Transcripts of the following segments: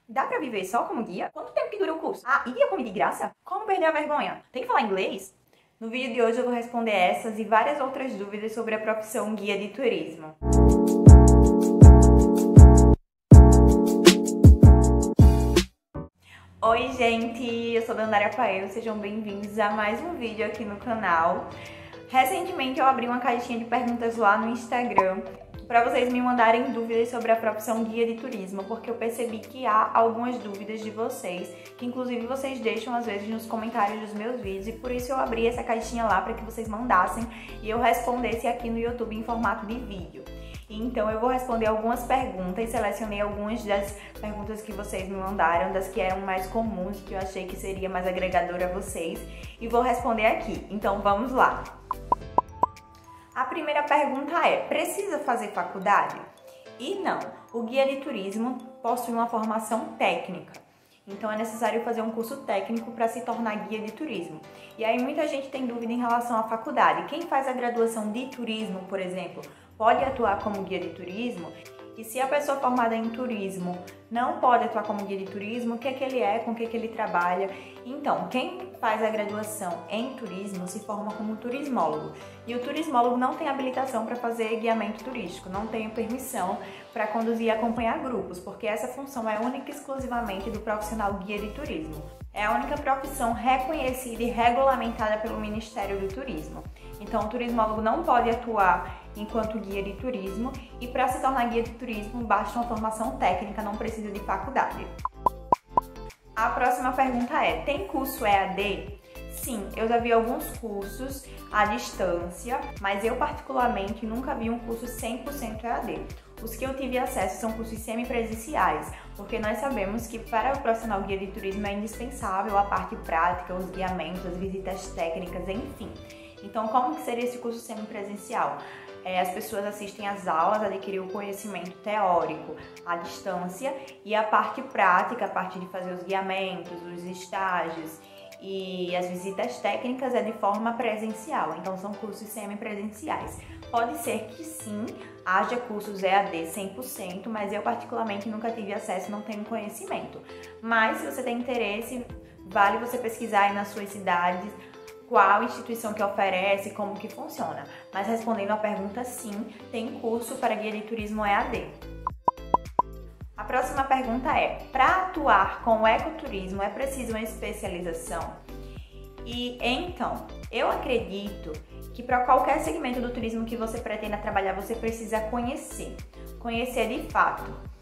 Dá pra viver só como guia? Quanto tempo que dura o curso? Ah, e guia come de graça? Como perder a vergonha? Tem que falar inglês? No vídeo de hoje eu vou responder essas e várias outras dúvidas sobre a profissão guia de turismo. Oi gente, eu sou Dandara Paelo, sejam bem-vindos a mais um vídeo aqui no canal. Recentemente eu abri uma caixinha de perguntas lá no Instagram para vocês me mandarem dúvidas sobre a profissão guia de turismo, porque eu percebi que há algumas dúvidas de vocês, que inclusive vocês deixam às vezes nos comentários dos meus vídeos, e por isso eu abri essa caixinha lá para que vocês mandassem e eu respondesse aqui no YouTube em formato de vídeo. Então eu vou responder algumas perguntas, selecionei algumas das perguntas que vocês me mandaram, das que eram mais comuns, que eu achei que seria mais agregadora a vocês, e vou responder aqui. Então vamos lá! A primeira pergunta é: precisa fazer faculdade? E não, o guia de turismo possui uma formação técnica. Então é necessário fazer um curso técnico para se tornar guia de turismo. E aí muita gente tem dúvida em relação à faculdade. Quem faz a graduação de turismo, por exemplo, pode atuar como guia de turismo? E se a pessoa formada em turismo não pode atuar como guia de turismo, o que é que ele é, com o que é que ele trabalha? Então, quem faz a graduação em turismo se forma como turismólogo. E o turismólogo não tem habilitação para fazer guiamento turístico, não tem permissão para conduzir e acompanhar grupos, porque essa função é única e exclusivamente do profissional guia de turismo. É a única profissão reconhecida e regulamentada pelo Ministério do Turismo. Então, o turismólogo não pode atuar enquanto guia de turismo, e para se tornar guia de turismo basta uma formação técnica, não precisa de faculdade. A próxima pergunta é: tem curso EAD? Sim, eu já vi alguns cursos à distância, mas eu particularmente nunca vi um curso 100% EAD. Os que eu tive acesso são cursos semipresenciais, porque nós sabemos que para o profissional guia de turismo é indispensável a parte prática, os guiamentos, as visitas técnicas, enfim. Então, como que seria esse curso semipresencial? As pessoas assistem às aulas, adquirem o conhecimento teórico à distância, e a parte prática, a parte de fazer os guiamentos, os estágios e as visitas técnicas é de forma presencial. Então são cursos semipresenciais. Pode ser que sim, haja cursos EAD 100%, mas eu particularmente nunca tive acesso, não tenho conhecimento. Mas se você tem interesse, vale você pesquisar aí nas suas cidades qual instituição que oferece, como que funciona. Mas respondendo a pergunta, sim, tem curso para guia de turismo EAD. A próxima pergunta é: para atuar com o ecoturismo é preciso uma especialização? E então, eu acredito que para qualquer segmento do turismo que você pretenda trabalhar, você precisa conhecer de fato.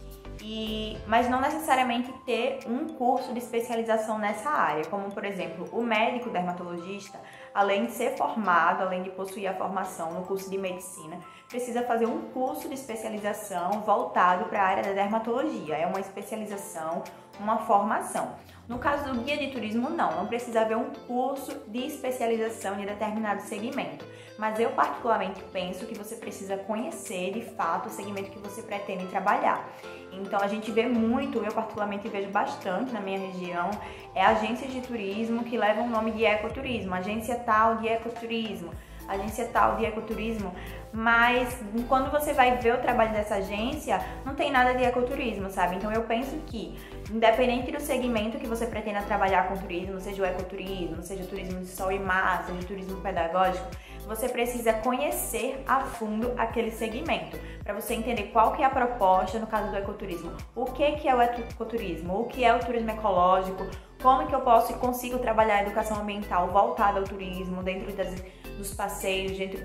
Mas não necessariamente ter um curso de especialização nessa área, como por exemplo, o médico dermatologista, além de ser formado, além de possuir a formação no curso de medicina, precisa fazer um curso de especialização voltado para a área da dermatologia. É uma especialização, uma formação. No caso do guia de turismo, não precisa haver um curso de especialização de determinado segmento. Mas eu particularmente penso que você precisa conhecer de fato o segmento que você pretende trabalhar. Então a gente vê muito, eu particularmente vejo bastante na minha região, agências de turismo que levam o nome de ecoturismo, agência tal de ecoturismo, agência tal de ecoturismo, mas quando você vai ver o trabalho dessa agência, não tem nada de ecoturismo, sabe? Então eu penso que, independente do segmento que você pretenda trabalhar com turismo, seja o ecoturismo, seja o turismo de sol e mar, seja o turismo pedagógico, você precisa conhecer a fundo aquele segmento, para você entender qual que é a proposta no caso do ecoturismo. O que é o ecoturismo? O que é o turismo ecológico? Como que eu posso e consigo trabalhar a educação ambiental voltada ao turismo, dentro dos passeios, dentro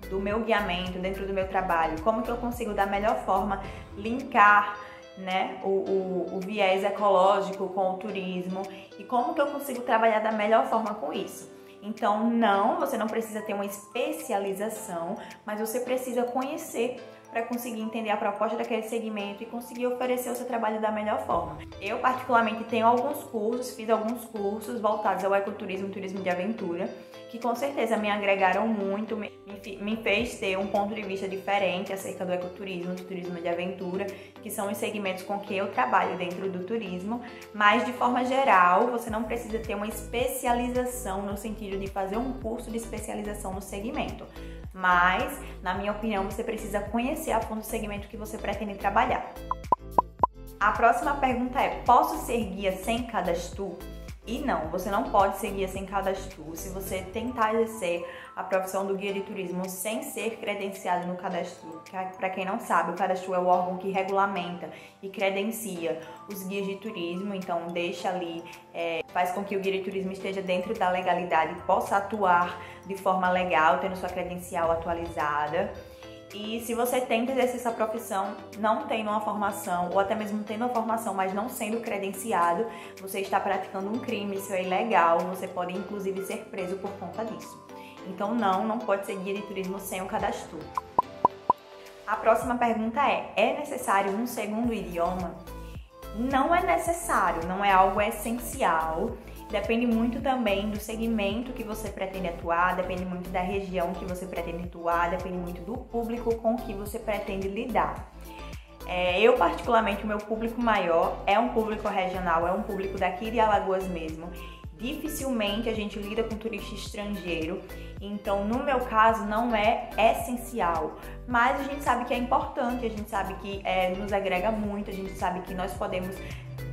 do meu guiamento, dentro do meu trabalho? Como que eu consigo da melhor forma linkar, né, o viés ecológico com o turismo, e como que eu consigo trabalhar da melhor forma com isso? Então, você não precisa ter uma especialização, mas você precisa conhecer para conseguir entender a proposta daquele segmento e conseguir oferecer o seu trabalho da melhor forma. Eu particularmente tenho alguns cursos, fiz alguns cursos voltados ao ecoturismo e turismo de aventura, que com certeza me agregaram muito, me fez ter um ponto de vista diferente acerca do ecoturismo, do turismo de aventura, que são os segmentos com que eu trabalho dentro do turismo, mas de forma geral, você não precisa ter uma especialização no sentido de fazer um curso de especialização no segmento. Mas, na minha opinião, você precisa conhecer a fundo o segmento que você pretende trabalhar. A próxima pergunta é: posso ser guia sem cadastro? E não, você não pode ser guia sem cadastro. Se você tentar exercer a profissão do guia de turismo sem ser credenciado no cadastro, para quem não sabe, o cadastro é o órgão que regulamenta e credencia os guias de turismo, então deixa ali, faz com que o guia de turismo esteja dentro da legalidade, possa atuar de forma legal, tendo sua credencial atualizada. E se você tenta exercer essa profissão não tendo uma formação, ou até mesmo tendo uma formação, mas não sendo credenciado, você está praticando um crime, isso é ilegal, você pode inclusive ser preso por conta disso. Então não pode ser guia de turismo sem o cadastro. A próxima pergunta é necessário um segundo idioma? Não é necessário, não é algo essencial. Depende muito também do segmento que você pretende atuar, depende muito da região que você pretende atuar, depende muito do público com que você pretende lidar. Eu, particularmente, o meu público maior é um público regional, é um público daqui de Alagoas mesmo. Dificilmente a gente lida com turista estrangeiro, então no meu caso não é essencial, mas a gente sabe que é importante, a gente sabe que nos agrega muito, a gente sabe que nós podemos,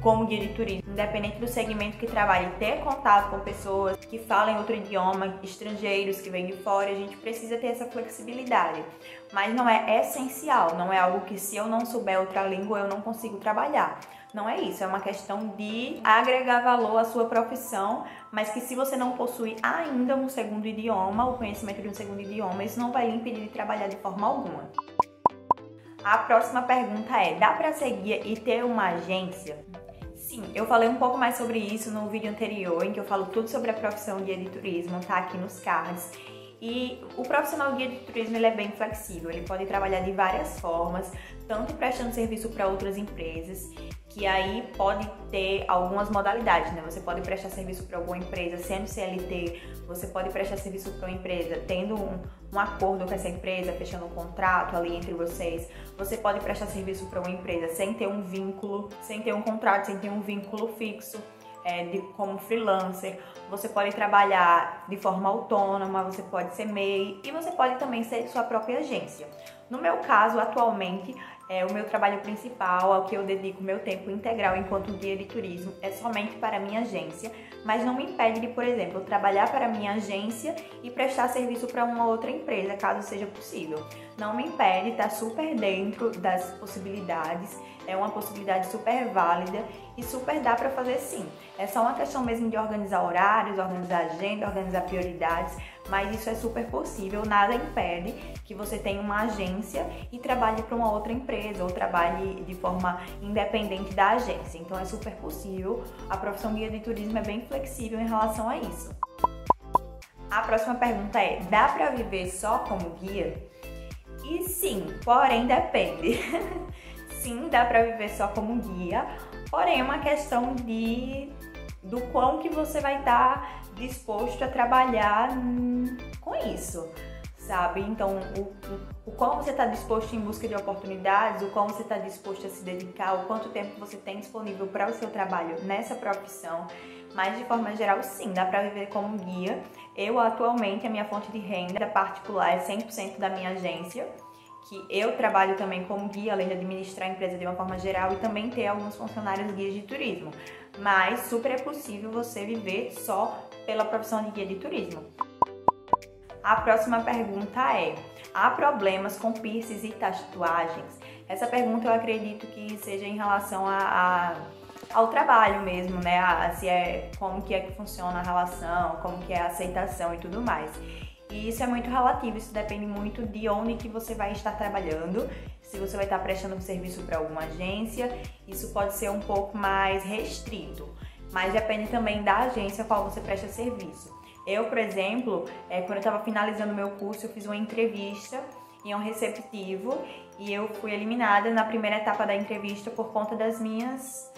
como guia de turismo, independente do segmento que trabalhe, ter contato com pessoas que falam outro idioma, estrangeiros que vêm de fora, a gente precisa ter essa flexibilidade. Mas não é essencial, não é algo que se eu não souber outra língua eu não consigo trabalhar. Não é isso, é uma questão de agregar valor à sua profissão, mas que se você não possui ainda um segundo idioma, o conhecimento de um segundo idioma, isso não vai lhe impedir de trabalhar de forma alguma. A próxima pergunta é: dá para ser guia e ter uma agência? Sim, eu falei um pouco mais sobre isso no vídeo anterior, em que eu falo tudo sobre a profissão guia de turismo, tá aqui nos cards. E o profissional guia de turismo ele é bem flexível, ele pode trabalhar de várias formas, tanto prestando serviço para outras empresas, que aí pode ter algumas modalidades, né? Você pode prestar serviço para alguma empresa sendo CLT, você pode prestar serviço para uma empresa tendo um acordo com essa empresa, fechando um contrato ali entre vocês. Você pode prestar serviço para uma empresa sem ter um vínculo, sem ter um contrato, sem ter um vínculo fixo. Como freelancer, você pode trabalhar de forma autônoma, você pode ser MEI e você pode também ser sua própria agência. No meu caso, atualmente, o meu trabalho principal, ao que eu dedico meu tempo integral enquanto guia de turismo, é somente para a minha agência, mas não me impede de, por exemplo, trabalhar para a minha agência e prestar serviço para uma outra empresa, caso seja possível. Não me impede, tá super dentro das possibilidades, é uma possibilidade super válida e super dá para fazer sim. É só uma questão mesmo de organizar horários, organizar agenda, organizar prioridades, mas isso é super possível, nada impede que você tenha uma agência e trabalhe para uma outra empresa ou trabalhe de forma independente da agência. Então é super possível, a profissão guia de turismo é bem flexível em relação a isso. A próxima pergunta é: dá para viver só como guia? E sim, porém depende. Sim, dá para viver só como guia, porém é uma questão do quão que você vai estar disposto a trabalhar com isso, sabe? Então, o quão você está disposto em busca de oportunidades, o quão você está disposto a se dedicar, o quanto tempo você tem disponível para o seu trabalho nessa profissão. Mas, de forma geral, sim, dá para viver como guia. Eu, atualmente, a minha fonte de renda particular é 100% da minha agência, que eu trabalho também como guia, além de administrar a empresa de uma forma geral e também ter alguns funcionários guias de turismo. Mas super é possível você viver só pela profissão de guia de turismo. A próxima pergunta é: há problemas com piercings e tatuagens? Essa pergunta eu acredito que seja em relação ao trabalho mesmo, né? Como que é que funciona a relação, como que é a aceitação e tudo mais. E isso é muito relativo, isso depende muito de onde que você vai estar trabalhando. Se você vai estar prestando um serviço para alguma agência, isso pode ser um pouco mais restrito, mas depende também da agência a qual você presta serviço. Eu, por exemplo, quando eu estava finalizando meu curso, eu fiz uma entrevista em um receptivo e eu fui eliminada na primeira etapa da entrevista por conta das minhas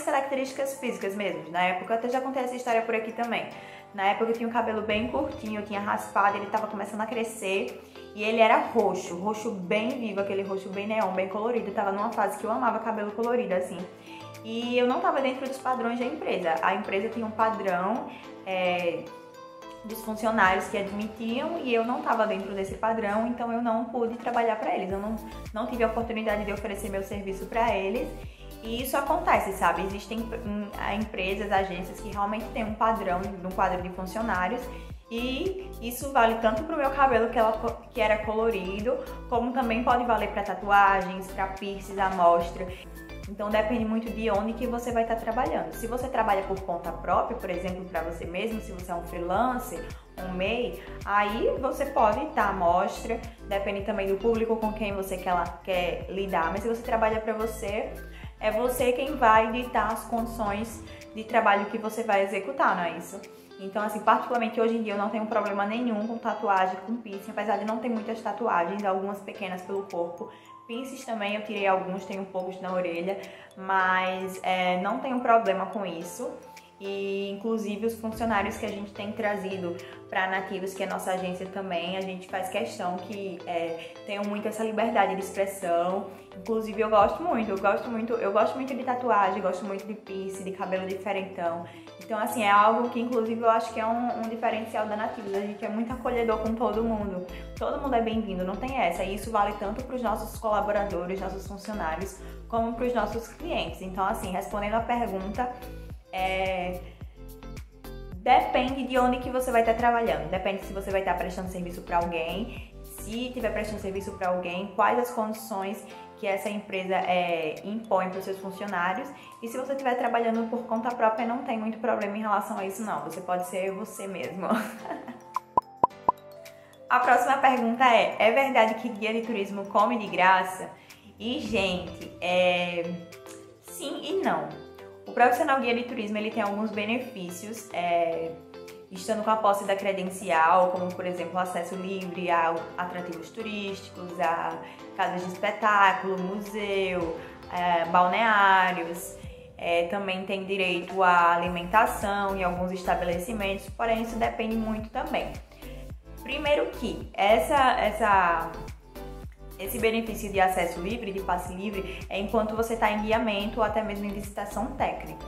características físicas mesmo. Na época, até já contei essa história por aqui também. Na época eu tinha o cabelo bem curtinho, eu tinha raspado, ele estava começando a crescer e ele era roxo bem vivo, aquele roxo bem neon, bem colorido. Eu tava numa fase que eu amava cabelo colorido assim. E eu não estava dentro dos padrões da empresa. A empresa tinha um padrão dos funcionários que admitiam e eu não estava dentro desse padrão, então eu não pude trabalhar para eles, eu não tive a oportunidade de oferecer meu serviço para eles. E isso acontece, sabe? Existem empresas, agências que realmente têm um padrão no quadro de funcionários e isso vale tanto para o meu cabelo que era colorido, como também pode valer para tatuagens, para piercings, amostra. Então depende muito de onde que você vai estar trabalhando. Se você trabalha por conta própria, por exemplo, para você mesmo, se você é um freelancer, um MEI, aí você pode estar à mostra, depende também do público com quem você quer lidar. Mas se você trabalha para você, é você quem vai ditar as condições de trabalho que você vai executar, não é isso? Então, assim, particularmente hoje em dia eu não tenho problema nenhum com tatuagem, com piercing, apesar de não ter muitas tatuagens, algumas pequenas pelo corpo. Piercings também eu tirei alguns, tenho poucos na orelha, mas não tenho problema com isso. E inclusive os funcionários que a gente tem trazido para Nativos, que é a nossa agência também, a gente faz questão que tenham muito essa liberdade de expressão. Inclusive eu gosto muito de tatuagem, gosto muito de piercing, de cabelo diferentão. Então assim, é algo que inclusive eu acho que é um diferencial da Nativos. A gente é muito acolhedor com todo mundo é bem-vindo, não tem essa. E isso vale tanto para os nossos colaboradores, nossos funcionários, como para os nossos clientes. Então assim, respondendo a pergunta, depende de onde que você vai estar trabalhando, depende se você vai estar prestando serviço para alguém, se estiver prestando serviço para alguém, quais as condições que essa empresa impõe para os seus funcionários, e se você estiver trabalhando por conta própria, não tem muito problema em relação a isso não, você pode ser você mesmo. A próxima pergunta é verdade que guia de turismo come de graça? E gente, sim e não. O profissional guia de turismo ele tem alguns benefícios, estando com a posse da credencial, como por exemplo acesso livre a atrativos turísticos, a casas de espetáculo, museu, balneários, também tem direito à alimentação em alguns estabelecimentos, porém isso depende muito também. Primeiro que esse benefício de acesso livre, de passe livre, é enquanto você está em guiamento ou até mesmo em visitação técnica.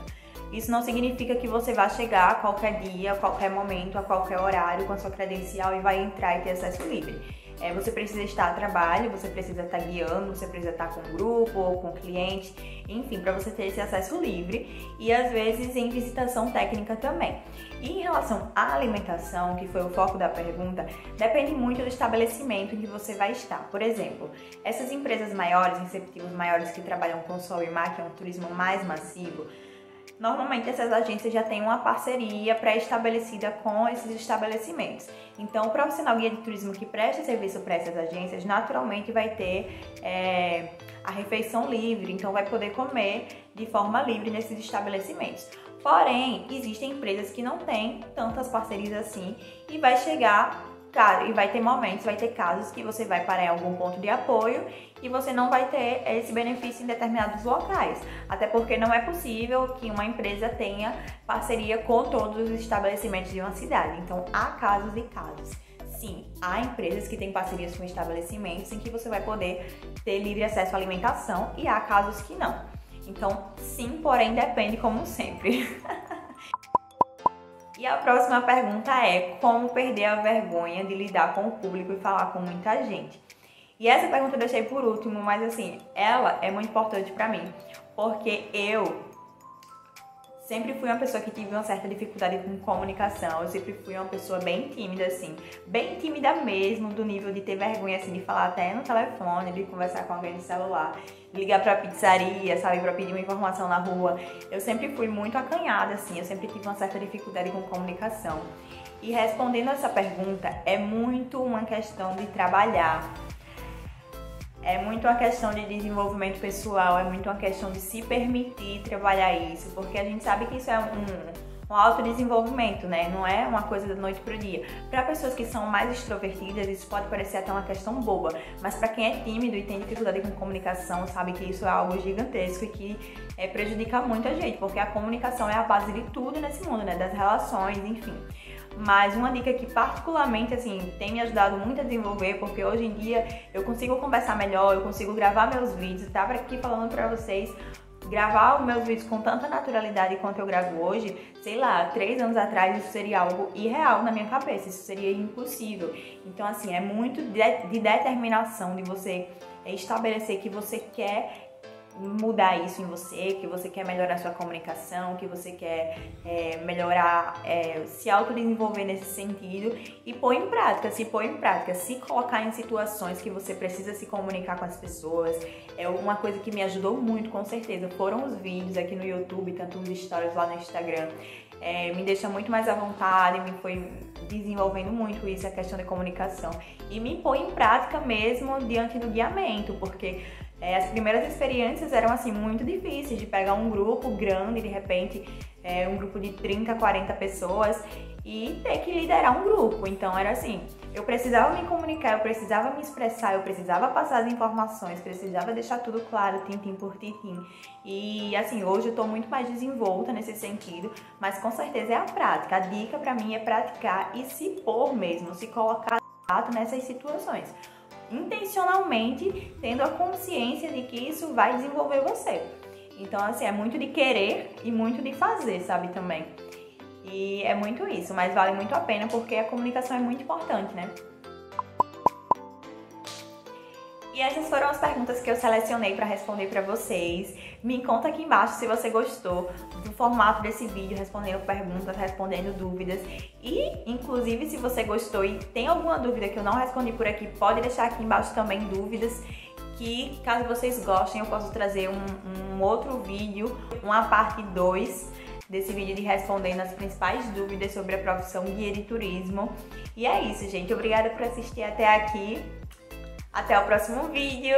Isso não significa que você vai chegar a qualquer dia, a qualquer momento, a qualquer horário com a sua credencial e vai entrar e ter acesso livre. Você precisa estar a trabalho, você precisa estar guiando, você precisa estar com um grupo ou com um cliente, enfim, para você ter esse acesso livre e às vezes em visitação técnica também. E em relação à alimentação, que foi o foco da pergunta, depende muito do estabelecimento em que você vai estar. Por exemplo, essas empresas maiores, receptivos maiores que trabalham com sol e mar, que é um turismo mais massivo, normalmente essas agências já têm uma parceria pré-estabelecida com esses estabelecimentos. Então, o profissional guia de turismo que presta serviço para essas agências, naturalmente vai ter a refeição livre, então vai poder comer de forma livre nesses estabelecimentos. Porém, existem empresas que não têm tantas parcerias assim e vai chegar, e vai ter momentos, vai ter casos que você vai parar em algum ponto de apoio e você não vai ter esse benefício em determinados locais. Até porque não é possível que uma empresa tenha parceria com todos os estabelecimentos de uma cidade. Então, há casos e casos. Sim, há empresas que têm parcerias com estabelecimentos em que você vai poder ter livre acesso à alimentação e há casos que não. Então, sim, porém depende como sempre. E a próxima pergunta é como perder a vergonha de lidar com o público e falar com muita gente? E essa pergunta eu deixei por último, mas assim, ela é muito importante pra mim, porque eu sempre fui uma pessoa que tive uma certa dificuldade com comunicação, eu sempre fui uma pessoa bem tímida, assim, bem tímida mesmo, do nível de ter vergonha, assim, de falar até no telefone, de conversar com alguém no celular, ligar pra pizzaria, sabe, pra pedir uma informação na rua. Eu sempre fui muito acanhada, assim, eu sempre tive uma certa dificuldade com comunicação. E respondendo essa pergunta, é muito uma questão de trabalhar. É muito uma questão de desenvolvimento pessoal, é muito uma questão de se permitir trabalhar isso, porque a gente sabe que isso é um autodesenvolvimento, né? Não é uma coisa da noite pro dia. Para pessoas que são mais extrovertidas, isso pode parecer até uma questão boba, mas para quem é tímido e tem dificuldade com comunicação, sabe que isso é algo gigantesco e que prejudica muito a gente, porque a comunicação é a base de tudo nesse mundo, né? Das relações, enfim. Mas uma dica que particularmente, assim, tem me ajudado muito a desenvolver, porque hoje em dia eu consigo conversar melhor, eu consigo gravar meus vídeos, tá aqui falando pra vocês gravar os meus vídeos com tanta naturalidade quanto eu gravo hoje, sei lá, 3 anos atrás isso seria algo irreal na minha cabeça, isso seria impossível. Então assim, é muito de determinação, de você estabelecer que você quer mudar isso em você, que você quer melhorar sua comunicação, que você quer melhorar, se autodesenvolver nesse sentido e pôr em prática, se colocar em situações que você precisa se comunicar com as pessoas. É uma coisa que me ajudou muito, com certeza, foram os vídeos aqui no YouTube, tanto os stories lá no Instagram. Me deixa muito mais à vontade, me foi desenvolvendo muito isso, a questão da comunicação. E me põe em prática mesmo diante do guiamento, porque as primeiras experiências eram assim muito difíceis, de pegar um grupo grande, de repente um grupo de 30, 40 pessoas e ter que liderar um grupo. Então era assim, eu precisava me comunicar, eu precisava me expressar, eu precisava passar as informações, precisava deixar tudo claro, tintim por tintim. E assim, hoje eu tô muito mais desenvolta nesse sentido, mas com certeza é a prática. A dica pra mim é praticar e se pôr mesmo, se colocar nessas situações, intencionalmente, tendo a consciência de que isso vai desenvolver você. Então assim, é muito de querer e muito de fazer, sabe, também. E é muito isso, mas vale muito a pena porque a comunicação é muito importante, né? E essas foram as perguntas que eu selecionei para responder para vocês. Me conta aqui embaixo se você gostou do formato desse vídeo, respondendo perguntas, respondendo dúvidas. E, inclusive, se você gostou e tem alguma dúvida que eu não respondi por aqui, pode deixar aqui embaixo também dúvidas, que caso vocês gostem eu posso trazer um outro vídeo, uma parte 2 desse vídeo de respondendo as principais dúvidas sobre a profissão guia de turismo. E é isso, gente. Obrigada por assistir até aqui. Até o próximo vídeo!